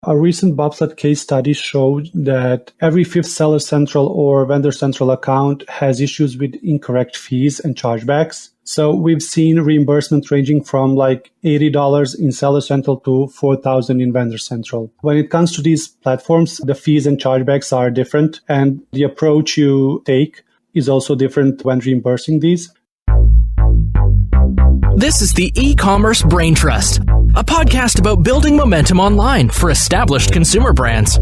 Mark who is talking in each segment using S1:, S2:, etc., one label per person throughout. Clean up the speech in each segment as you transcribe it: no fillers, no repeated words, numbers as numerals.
S1: A recent Bobsled case study showed that every fifth Seller Central or Vendor Central account has issues with incorrect fees and chargebacks. So we've seen reimbursements ranging from like $80 in Seller Central to $4,000 in Vendor Central. When it comes to these platforms, the fees and chargebacks are different, and the approach you take is also different when reimbursing these.
S2: This is the Ecommerce Braintrust, a podcast about building momentum online for established consumer brands.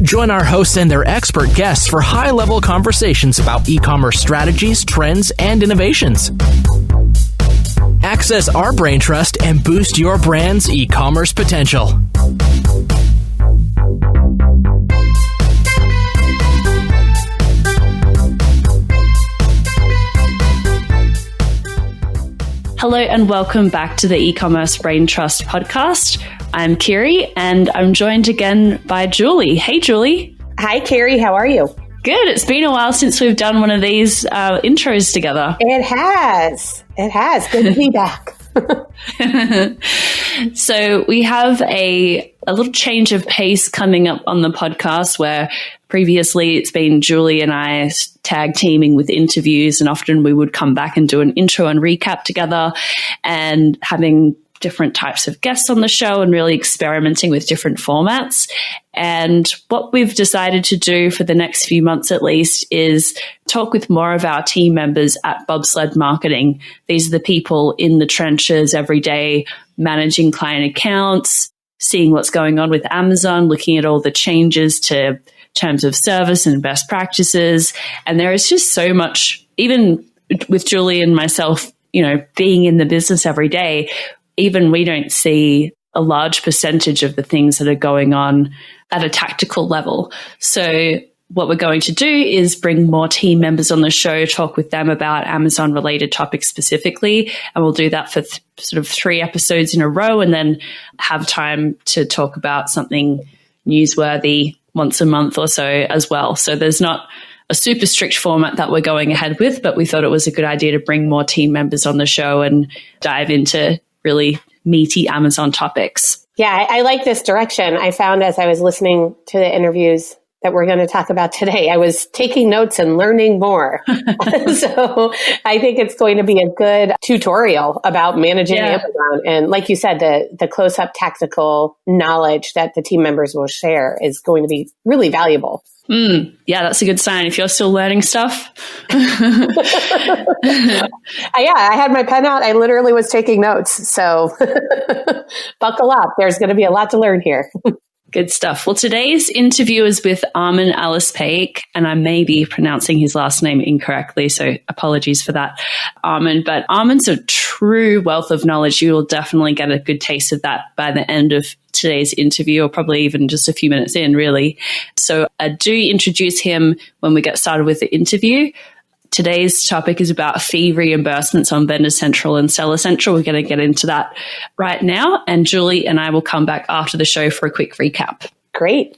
S2: Join our hosts and their expert guests for high-level conversations about e-commerce strategies, trends, and innovations. Access our Braintrust and boost your brand's e-commerce potential.
S3: Hello and welcome back to the Ecommerce Braintrust podcast. I'm Kiri and I'm joined again by Julie. Hey, Julie.
S4: Hi, Kiri. How are you?
S3: Good. It's been a while since we've done one of these intros together.
S4: It has. Good to be back.
S3: So we have a little change of pace coming up on the podcast where previously it's been Julie and I tag teaming with interviews, and often we would come back and do an intro and recap together, and having different types of guests on the show and really experimenting with different formats. And what we've decided to do for the next few months at least is talk with more of our team members at Bobsled Marketing. These are the people in the trenches every day, managing client accounts, seeing what's going on with Amazon, looking at all the changes to terms of service and best practices. And there is just so much, even with Julie and myself, being in the business every day, even we don't see a large percentage of the things that are going on at a tactical level. So what we're going to do is bring more team members on the show, talk with them about Amazon-related topics specifically, and we'll do that for sort of 3 episodes in a row, and then have time to talk about something newsworthy once a month or so as well. So there's not a super strict format that we're going ahead with, but we thought it was a good idea to bring more team members on the show and dive into really meaty Amazon topics.
S4: Yeah, I like this direction. I found as I was listening to the interviews that we're going to talk about today, I was taking notes and learning more. So I think it's going to be a good tutorial about managing Amazon. And like you said, the close-up tactical knowledge that the team members will share is going to be really valuable.
S3: Yeah, that's a good sign if you're still learning stuff.
S4: Yeah, I had my pen out. I literally was taking notes. So buckle up. There's going to be a lot to learn here.
S3: Good stuff. Well, today's interview is with Armin Alispaic, and I may be pronouncing his last name incorrectly, so apologies for that, Armin. But Armin's a true wealth of knowledge. You will definitely get a good taste of that by the end of today's interview, or probably even just a few minutes in, really. So I do introduce him when we get started with the interview. Today's topic is about fee reimbursements on Vendor Central and Seller Central. We're going to get into that right now. And Julie and I will come back after the show for a quick recap.
S4: Great.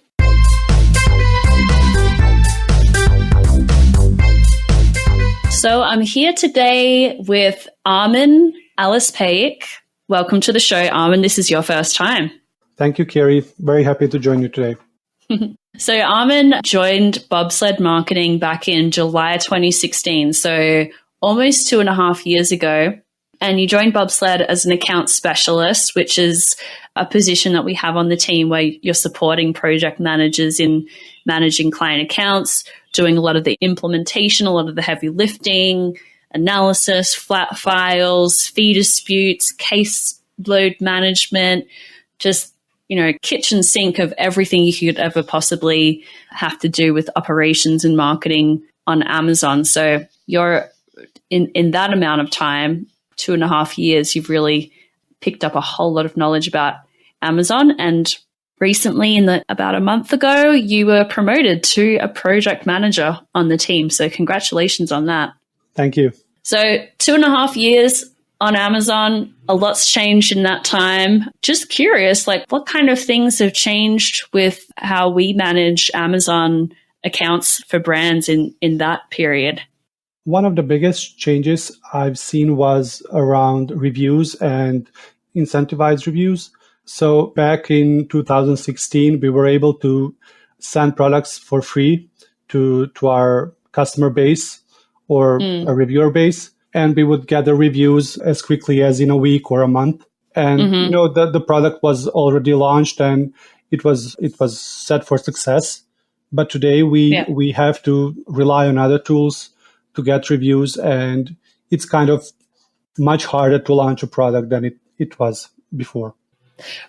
S3: So I'm here today with Armin Alispaic. Welcome to the show, Armin. This is your first time.
S1: Thank you, Kiri. Very happy to join you today.
S3: So Armin joined Bobsled Marketing back in July 2016, so almost 2.5 years ago. And you joined Bobsled as an account specialist, which is a position that we have on the team where you're supporting project managers in managing client accounts, doing a lot of the implementation, a lot of the heavy lifting, analysis, flat files, fee disputes, case load management, just kitchen sink of everything you could ever possibly have to do with operations and marketing on Amazon. So you're in that amount of time, 2.5 years, you've really picked up a whole lot of knowledge about Amazon. And recently, about a month ago, you were promoted to a project manager on the team. So congratulations on that.
S1: Thank you.
S3: So 2.5 years on Amazon, a lot's changed in that time. Just curious, what kind of things have changed with how we manage Amazon accounts for brands in that period?
S1: One of the biggest changes I've seen was around reviews and incentivized reviews. So back in 2016, we were able to send products for free to our customer base or a reviewer base, and we would gather reviews as quickly as in a week or a month. And the product was already launched and it was set for success. But today we have to rely on other tools to get reviews, and it's kind of much harder to launch a product than it was before.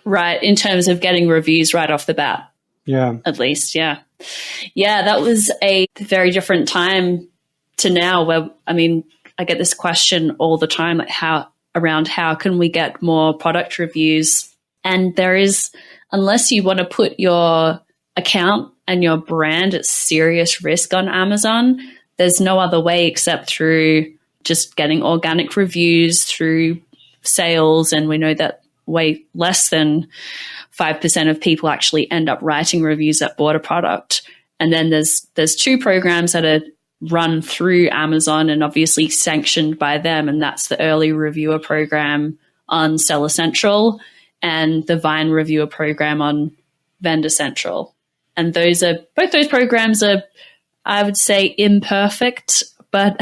S3: Right, in terms of getting reviews right off the bat.
S1: Yeah.
S3: At least, yeah. Yeah, that was a very different time to now where, I mean, I get this question all the time, like how can we get more product reviews? And there is, unless you want to put your account and your brand at serious risk on Amazon, there's no other way except through just getting organic reviews through sales. And we know that way less than 5% of people actually end up writing reviews that bought a product. And then there's two programs that are run through Amazon and obviously sanctioned by them. And that's the early reviewer program on Seller Central and the Vine reviewer program on Vendor Central. And both those programs are, I would say, imperfect, but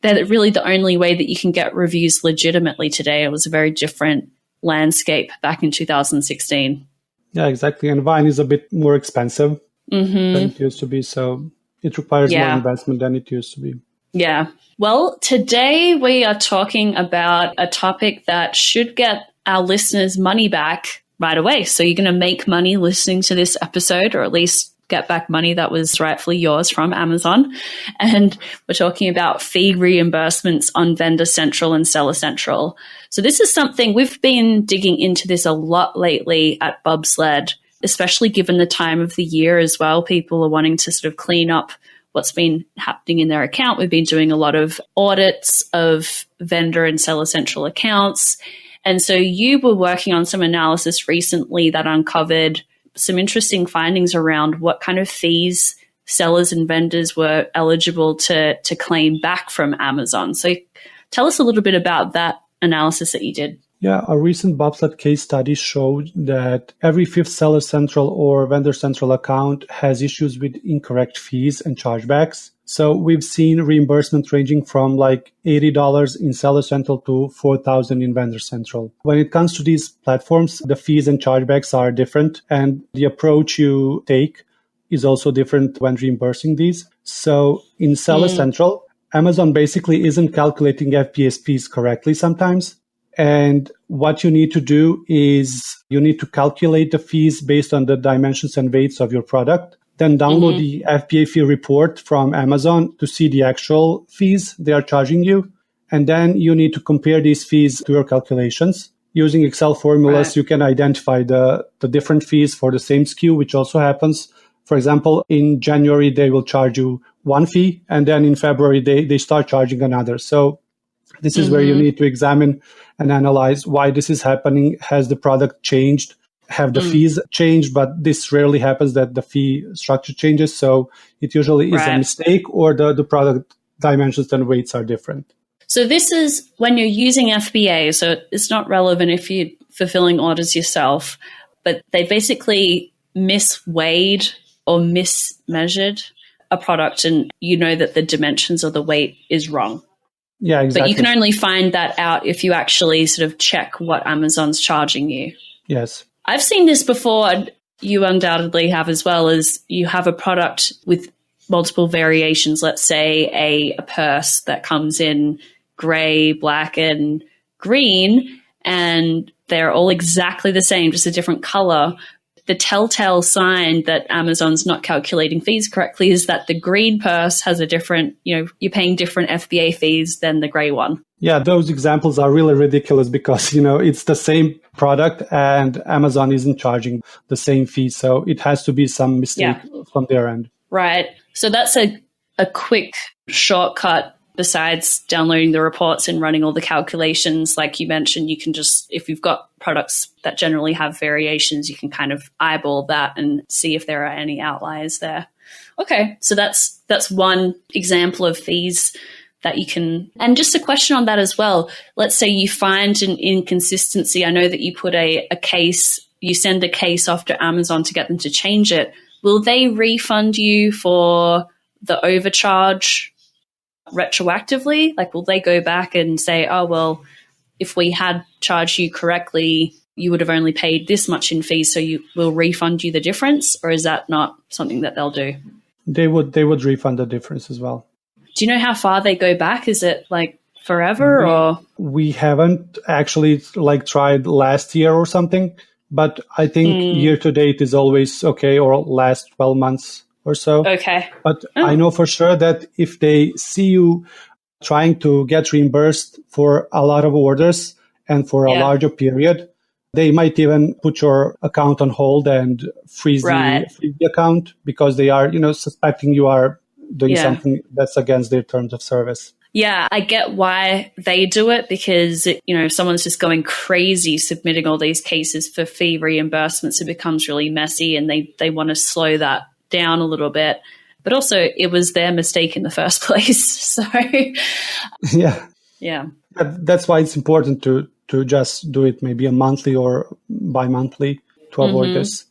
S3: they're really the only way that you can get reviews legitimately today. It was a very different landscape back in 2016.
S1: Yeah, exactly. And Vine is a bit more expensive than it used to be. So it requires more investment than it used to be.
S3: Yeah. Well, today we are talking about a topic that should get our listeners' money back right away. So you're going to make money listening to this episode, or at least get back money that was rightfully yours from Amazon. And we're talking about fee reimbursements on Vendor Central and Seller Central. So this is something we've been digging into this a lot lately at Bobsled, especially given the time of the year as well. People are wanting to sort of clean up what's been happening in their account. We've been doing a lot of audits of Vendor and Seller Central accounts. And so you were working on some analysis recently that uncovered some interesting findings around what kind of fees sellers and vendors were eligible to claim back from Amazon. So tell us a little bit about that analysis that you did.
S1: Yeah, a recent Bobsled case study showed that every fifth Seller Central or Vendor Central account has issues with incorrect fees and chargebacks. So we've seen reimbursement ranging from like $80 in Seller Central to $4,000 in Vendor Central. When it comes to these platforms, the fees and chargebacks are different, and the approach you take is also different when reimbursing these. So in Seller Central, Amazon basically isn't calculating FBA's fees correctly sometimes. And what you need to do is you need to calculate the fees based on the dimensions and weights of your product. Then download the FBA fee report from Amazon to see the actual fees they are charging you. And then you need to compare these fees to your calculations. Using Excel formulas, you can identify the different fees for the same SKU, which also happens. For example, in January, they will charge you one fee, and then in February, they start charging another. So this is where you need to examine and analyze why this is happening. Has the product changed? Have the fees changed? But this rarely happens that the fee structure changes. So it usually is a mistake, or the product dimensions and weights are different.
S3: So this is when you're using FBA. So it's not relevant if you're fulfilling orders yourself, but they basically misweighed or mismeasured a product, and you know that the dimensions of the weight is wrong.
S1: Yeah, exactly.
S3: But you can only find that out if you actually sort of check what Amazon's charging you.
S1: Yes.
S3: I've seen this before. You undoubtedly have as well. As you have a product with multiple variations, let's say a purse that comes in gray, black, and green, and they're all exactly the same, just a different color. The telltale sign that Amazon's not calculating fees correctly is that the green purse has a different, you're paying different FBA fees than the gray one.
S1: Yeah, those examples are really ridiculous because, it's the same product and Amazon isn't charging the same fee. So it has to be some mistake from their end.
S3: Right. So that's a quick shortcut. Besides downloading the reports and running all the calculations, like you mentioned, you can just, if you've got products that generally have variations, you can kind of eyeball that and see if there are any outliers there. Okay, so that's one example of fees that you can. And just a question on that as well. Let's say you find an inconsistency. I know that you put a case, you send a case off to Amazon to get them to change it. Will they refund you for the overcharge retroactively? Like, will they go back and say, oh, well, if we had charged you correctly, you would have only paid this much in fees, so you will refund you the difference? Or is that not something that they'll do?
S1: They would refund the difference as well.
S3: Do you know how far they go back? Is it like forever or?
S1: We haven't actually tried last year or something, but I think year to date is always okay, or last 12 months or so.
S3: Okay.
S1: But I know for sure that if they see you trying to get reimbursed for a lot of orders and for a larger period, they might even put your account on hold and freeze the account, because they are, suspecting you are doing something that's against their terms of service.
S3: Yeah, I get why they do it, because, if someone's just going crazy submitting all these cases for fee reimbursements, it becomes really messy, and they want to slow that down a little bit. But also, it was their mistake in the first place. So, yeah.
S1: That's why it's important to just do it maybe a monthly or bi-monthly to avoid this.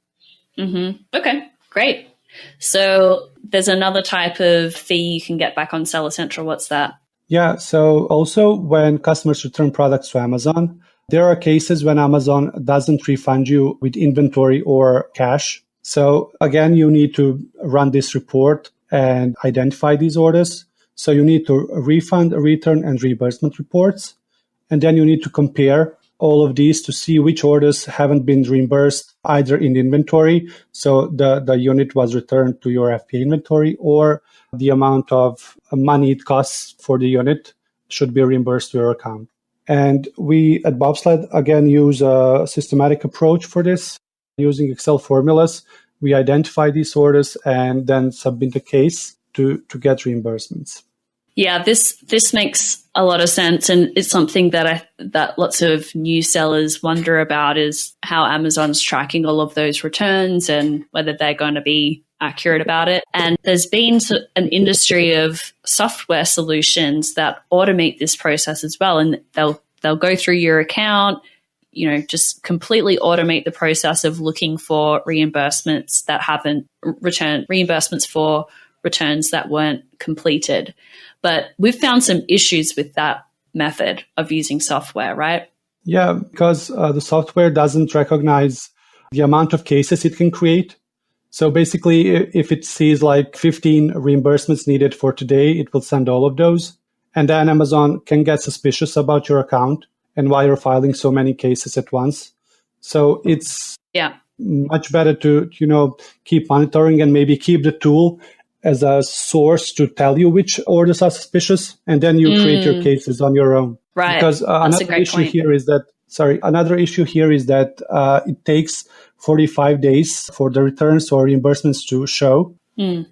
S3: Okay, great. So there's another type of fee you can get back on Seller Central. What's that?
S1: Yeah, so also when customers return products to Amazon, there are cases when Amazon doesn't refund you with inventory or cash. So again, you need to run this report and identify these orders. So you need to refund, return, and reimbursement reports. And then you need to compare all of these to see which orders haven't been reimbursed either in inventory, so the unit was returned to your FBA inventory, or the amount of money it costs for the unit should be reimbursed to your account. And we at Bobsled, again, use a systematic approach for this. Using Excel formulas, we identify these orders and then submit a case to get reimbursements.
S3: Yeah, this makes a lot of sense, and it's something that lots of new sellers wonder about, is how Amazon's tracking all of those returns and whether they're going to be accurate about it. And there's been an industry of software solutions that automate this process as well, and they'll go through your account, just completely automate the process of looking for reimbursements that haven't returned, reimbursements for returns that weren't completed. But we've found some issues with that method of using software, right?
S1: Yeah, because the software doesn't recognize the amount of cases it can create. So basically, if it sees 15 reimbursements needed for today, it will send all of those. And then Amazon can get suspicious about your account and why you're filing so many cases at once. So it's much better to, keep monitoring and maybe keep the tool as a source to tell you which orders are suspicious, and then you create your cases on your own.
S3: Right.
S1: Because another issue here is that it takes 45 days for the returns or reimbursements to show.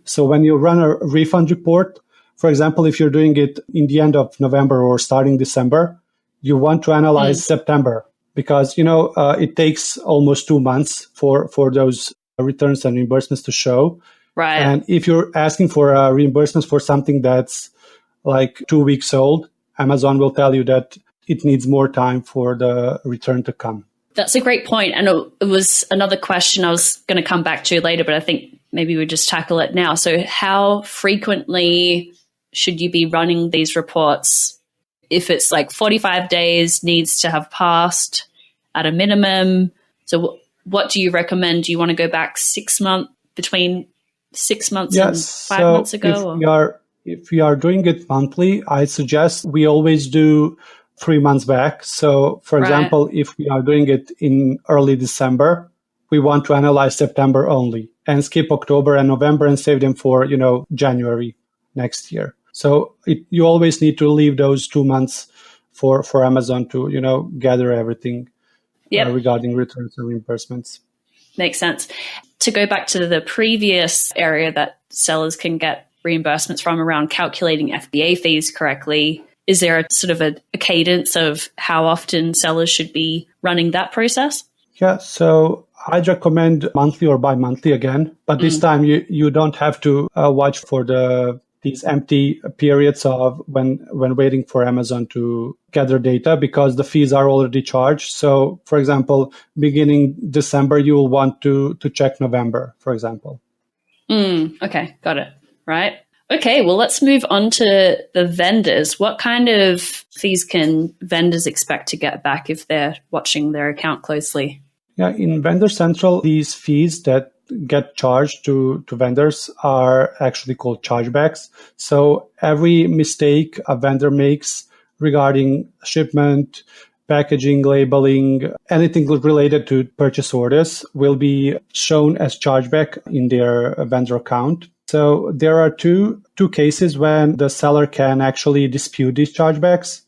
S1: So when you run a refund report, for example, if you're doing it in the end of November or starting December, you want to analyze September, because, it takes almost 2 months for those returns and reimbursements to show.
S3: Right.
S1: And if you're asking for reimbursements for something that's 2 weeks old, Amazon will tell you that it needs more time for the return to come.
S3: That's a great point. And it was another question I was going to come back to later, but I think maybe we just tackle it now. So how frequently should you be running these reports? If it's 45 days needs to have passed at a minimum. So what do you recommend? Do you want to go back 6 months, between 6 months and 5 months ago?
S1: If we are doing it monthly, I suggest we always do 3 months back. So, for example, if we are doing it in early December, we want to analyze September only and skip October and November and save them for, January next year. So you always need to leave those 2 months for Amazon to, gather everything regarding returns and reimbursements.
S3: Makes sense. To go back to the previous area that sellers can get reimbursements from around calculating FBA fees correctly, is there a sort of a cadence of how often sellers should be running that process?
S1: Yeah, so I'd recommend monthly or bi-monthly again, but this time you don't have to watch for the these empty periods of when waiting for Amazon to gather data because the fees are already charged. So, for example, beginning December, you will want to check November, for example.
S3: Okay, got it. Right. Okay, well, let's move on to the vendors. What kind of fees can vendors expect to get back if they're watching their account closely?
S1: Yeah, in Vendor Central, these fees that get charged to vendors are actually called chargebacks. So every mistake a vendor makes regarding shipment, packaging, labeling, anything related to purchase orders will be shown as chargeback in their vendor account. So there are two cases when the seller can actually dispute these chargebacks.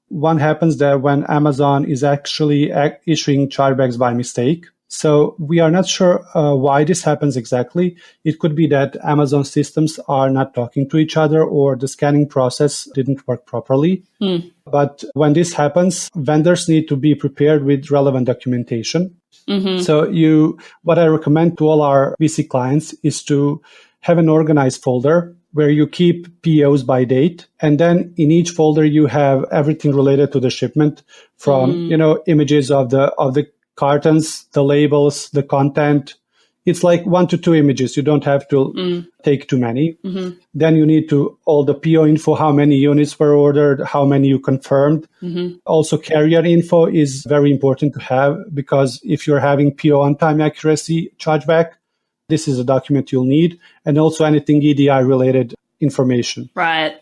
S1: One happens that when Amazon is actually issuing chargebacks by mistake. So we are not sure why this happens exactly. It could be that Amazon systems are not talking to each other or the scanning process didn't work properly. But when this happens, vendors need to be prepared with relevant documentation. So what I recommend to all our VC clients is to have an organized folder where you keep POs by date. And then in each folder, you have everything related to the shipment from, images of the cartons, the labels, the content. It's like 1 to 2 images. You don't have to take too many. Then you need all the PO info, how many units were ordered, how many you confirmed. Also, carrier info is very important to have because if you're having PO on time accuracy chargeback, this is a document you'll need, and also anything EDI related information.
S3: Right.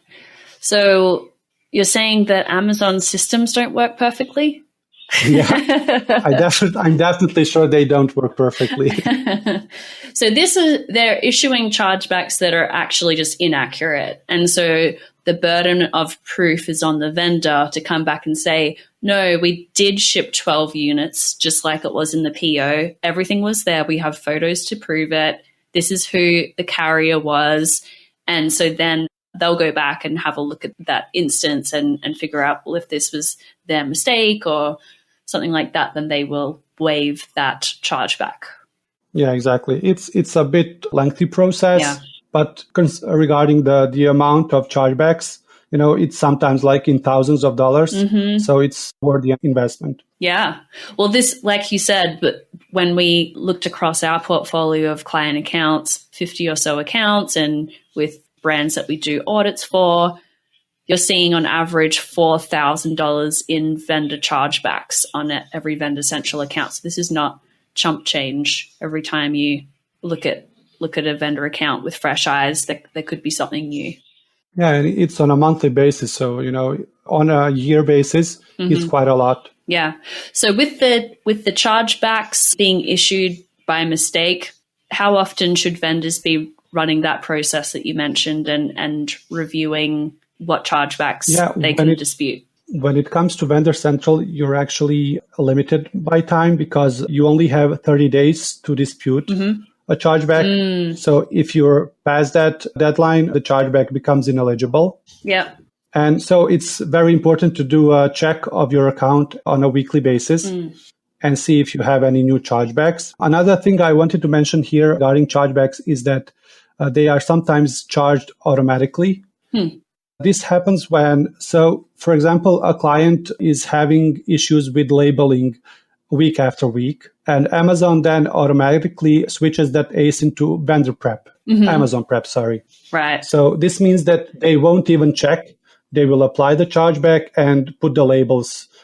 S3: So you're saying that Amazon systems don't work perfectly?
S1: Yeah, I'm definitely sure they don't work perfectly.
S3: So they're issuing chargebacks that are actually just inaccurate. And so the burden of proof is on the vendor to come back and say, no, we did ship 12 units, just like it was in the PO. Everything was there. We have photos to prove it. This is who the carrier was. And so then they'll go back and have a look at that instance and figure out, well, if this was their mistake or something like that, then they will waive that chargeback.
S1: Yeah, exactly. It's a bit lengthy process, but regarding the amount of chargebacks, it's sometimes like in thousands of dollars. So it's worth the investment.
S3: Yeah. Well, this, like you said, but when we looked across our portfolio of client accounts, 50 or so accounts, and with brands that we do audits for, you're seeing on average $4,000 in vendor chargebacks on every Vendor Central account. So this is not chump change. Every time you look at a vendor account with fresh eyes, there could be something new.
S1: Yeah, and it's on a monthly basis. So, on a year basis, it's quite a lot.
S3: Yeah. So with the chargebacks being issued by mistake, how often should vendors be running that process that you mentioned and reviewing what chargebacks they can dispute?
S1: When it comes to Vendor Central, you're actually limited by time because you only have 30 days to dispute a chargeback. So if you're past that deadline, the chargeback becomes ineligible.
S3: Yeah.
S1: And so it's very important to do a check of your account on a weekly basis and see if you have any new chargebacks. Another thing I wanted to mention here regarding chargebacks is that they are sometimes charged automatically. This happens for example, a client is having issues with labeling week after week, and Amazon then automatically switches that ASIN to vendor prep, Amazon prep, sorry.
S3: Right.
S1: So this means that they won't even check. They will apply the chargeback and put the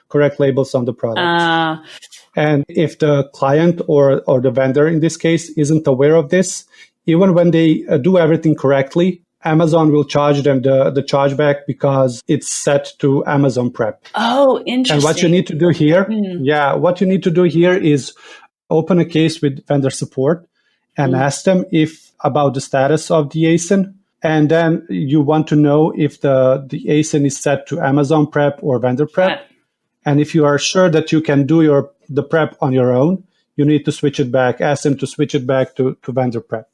S1: correct labels on the products. And if the client or the vendor in this case isn't aware of this, even when they do everything correctly, Amazon will charge them the chargeback because it's set to Amazon prep.
S3: Oh, interesting.
S1: And what you need to do here, is open a case with vendor support and ask them about the status of the ASIN. And then you want to know if the ASIN is set to Amazon prep or vendor prep.
S3: Right.
S1: And if you are sure that you can do the prep on your own, you need to switch it back, ask them to switch it back to vendor prep.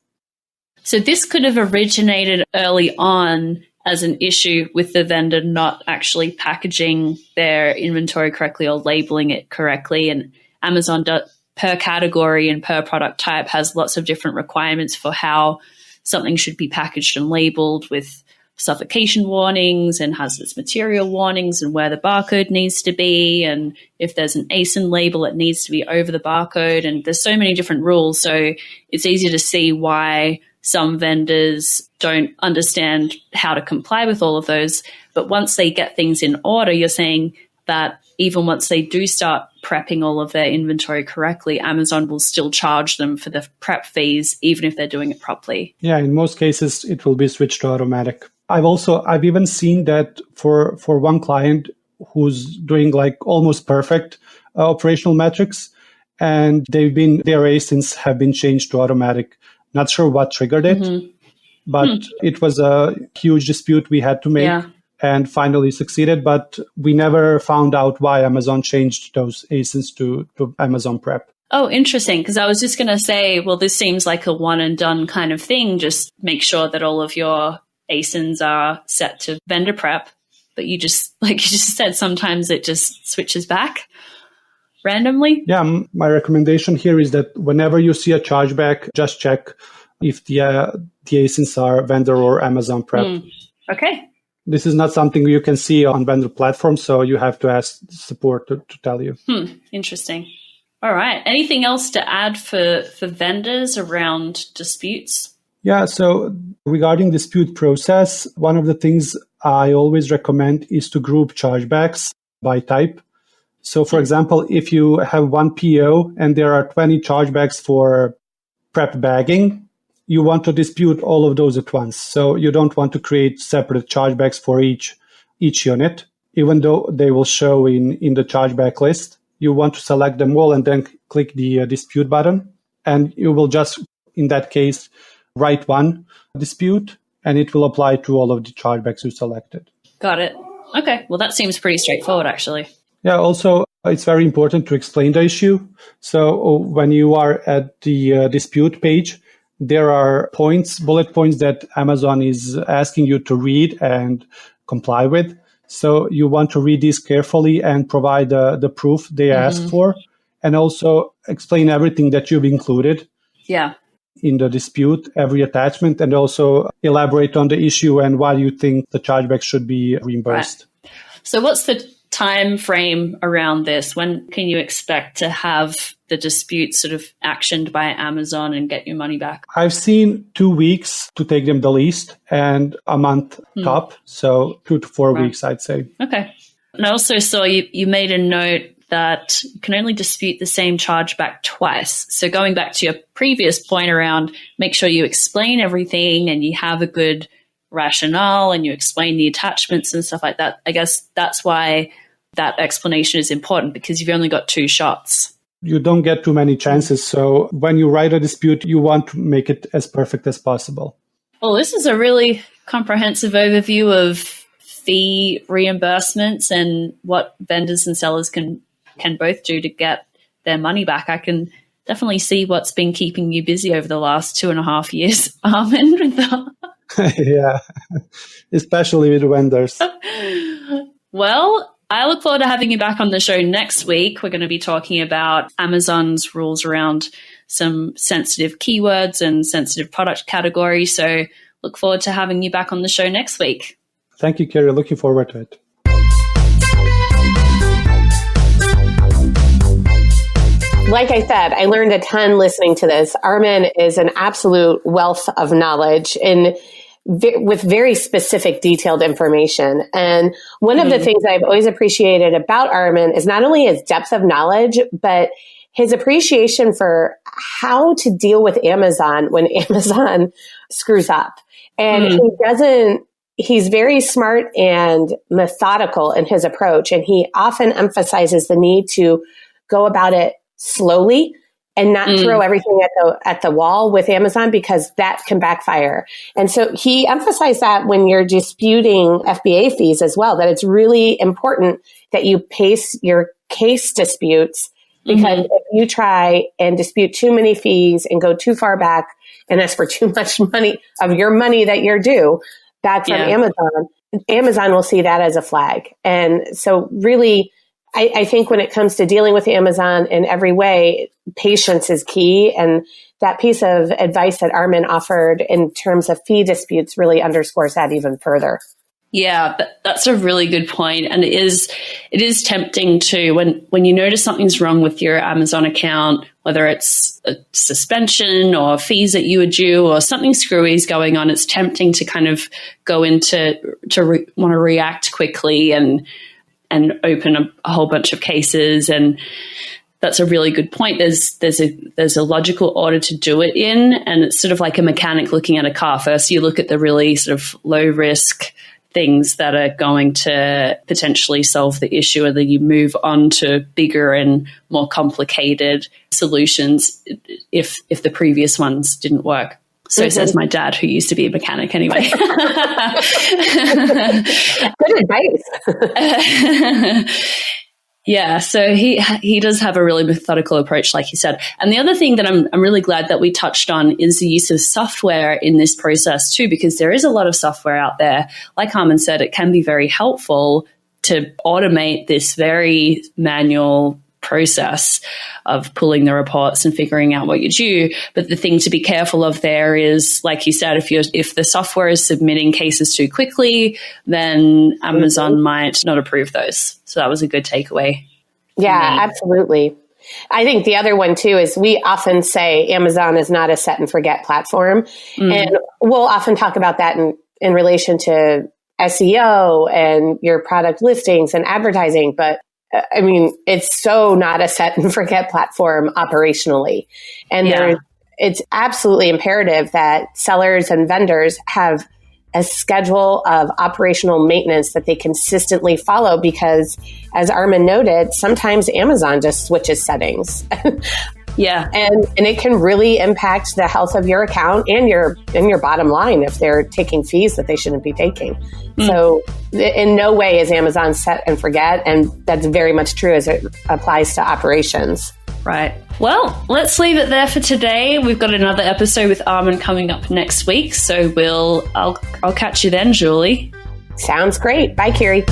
S3: So this could have originated early on as an issue with the vendor not actually packaging their inventory correctly or labeling it correctly. And Amazon, per category and per product type, has lots of different requirements for how something should be packaged and labeled with suffocation warnings and hazardous material warnings and where the barcode needs to be. And if there's an ASIN label, it needs to be over the barcode. And there's so many different rules. So it's easy to see why some vendors don't understand how to comply with all of those. But once they get things in order, you're saying that even once they do start prepping all of their inventory correctly, Amazon will still charge them for the prep fees, even if they're doing it properly.
S1: Yeah, in most cases, it will be switched to automatic. I've even seen that for one client who's doing like almost perfect operational metrics, and their ASINs have been changed to automatic. Not sure what triggered it, but it was a huge dispute we had to make. And finally succeeded, but we never found out why Amazon changed those ASINs to Amazon Prep.
S3: Oh, interesting. Because I was just going to say, well, this seems like a one and done kind of thing. Just make sure that all of your ASINs are set to vendor prep. But you just, like you just said, sometimes it just switches back randomly.
S1: Yeah, my recommendation here is that whenever you see a chargeback, just check if the ASINs are vendor or Amazon Prep.
S3: Okay.
S1: This is not something you can see on vendor platforms, so you have to ask support to tell you.
S3: Interesting. All right. Anything else to add for vendors around disputes?
S1: Yeah, so regarding dispute process, one of the things I always recommend is to group chargebacks by type. So, for example, if you have one PO and there are 20 chargebacks for prep bagging, you want to dispute all of those at once. So you don't want to create separate chargebacks for each unit, even though they will show in the chargeback list. You want to select them all and then click the dispute button. And you will just, in that case, write one dispute, and it will apply to all of the chargebacks you selected.
S3: Got it. Okay. Well, that seems pretty straightforward, actually.
S1: Yeah, also, it's very important to explain the issue. So when you are at the dispute page, there are bullet points that Amazon is asking you to read and comply with. So you want to read these carefully and provide the proof they ask for, and also explain everything that you've included in the dispute, every attachment, and also elaborate on the issue and why you think the chargeback should be reimbursed.
S3: Right. So what's the time frame around this? When can you expect to have the dispute sort of actioned by Amazon and get your money back?
S1: I've seen 2 weeks to take them the least and a month top. So 2 to 4 weeks, I'd say.
S3: Okay. And I also saw you made a note that you can only dispute the same chargeback twice. So going back to your previous point around make sure you explain everything and you have a good rationale and you explain the attachments and stuff like that. I guess that's why that explanation is important, because you've only got 2 shots.
S1: You don't get too many chances. So when you write a dispute, you want to make it as perfect as possible.
S3: Well, this is a really comprehensive overview of fee reimbursements and what vendors and sellers can both do to get their money back. I can definitely see what's been keeping you busy over the last 2.5 years, Armin.
S1: Yeah, especially with vendors.
S3: Well, I look forward to having you back on the show next week. We're going to be talking about Amazon's rules around some sensitive keywords and sensitive product categories. So look forward to having you back on the show next week.
S1: Thank you, Carrie. Looking forward to it.
S4: Like I said, I learned a ton listening to this. Armin is an absolute wealth of knowledge with very specific, detailed information. And one of the things I've always appreciated about Armin is not only his depth of knowledge, but his appreciation for how to deal with Amazon when Amazon screws up. And he's very smart and methodical in his approach. And he often emphasizes the need to go about it slowly and not throw everything at the wall with Amazon, because that can backfire. And so he emphasized that when you're disputing FBA fees as well, that it's really important that you pace your case disputes, because if you try and dispute too many fees and go too far back and ask for too much money of your money that you're due back from Amazon will see that as a flag. And so really, I think when it comes to dealing with Amazon in every way, patience is key. And that piece of advice that Armin offered in terms of fee disputes really underscores that even further.
S3: Yeah, that's a really good point. And it is tempting to, when you notice something's wrong with your Amazon account, whether it's a suspension or fees that you were due or something screwy is going on, it's tempting to kind of go into want to react quickly and open a whole bunch of cases. And that's a really good point. There's a logical order to do it in, and it's sort of like a mechanic looking at a car. First, you look at the really sort of low risk things that are going to potentially solve the issue, and then you move on to bigger and more complicated solutions if the previous ones didn't work. So says my dad, who used to be a mechanic anyway.
S4: Good advice.
S3: Yeah, so he does have a really methodical approach, like you said. And the other thing that I'm really glad that we touched on is the use of software in this process too, because there is a lot of software out there. Like Armin said, it can be very helpful to automate this very manual process of pulling the reports and figuring out what you're due. But the thing to be careful of there is, like you said, if the software is submitting cases too quickly, then Amazon might not approve those. So that was a good takeaway.
S4: Yeah, absolutely. I think the other one too is we often say Amazon is not a set and forget platform. And we'll often talk about that in relation to SEO and your product listings and advertising. But I mean, it's so not a set and forget platform operationally. And it's absolutely imperative that sellers and vendors have a schedule of operational maintenance that they consistently follow, because as Armin noted, sometimes Amazon just switches settings.
S3: Yeah.
S4: And it can really impact the health of your account and your bottom line if they're taking fees that they shouldn't be taking. So in no way is Amazon set and forget. And that's very much true as it applies to operations.
S3: Right. Well, let's leave it there for today. We've got another episode with Armin coming up next week. So I'll catch you then, Julie.
S4: Sounds great. Bye, Kiri.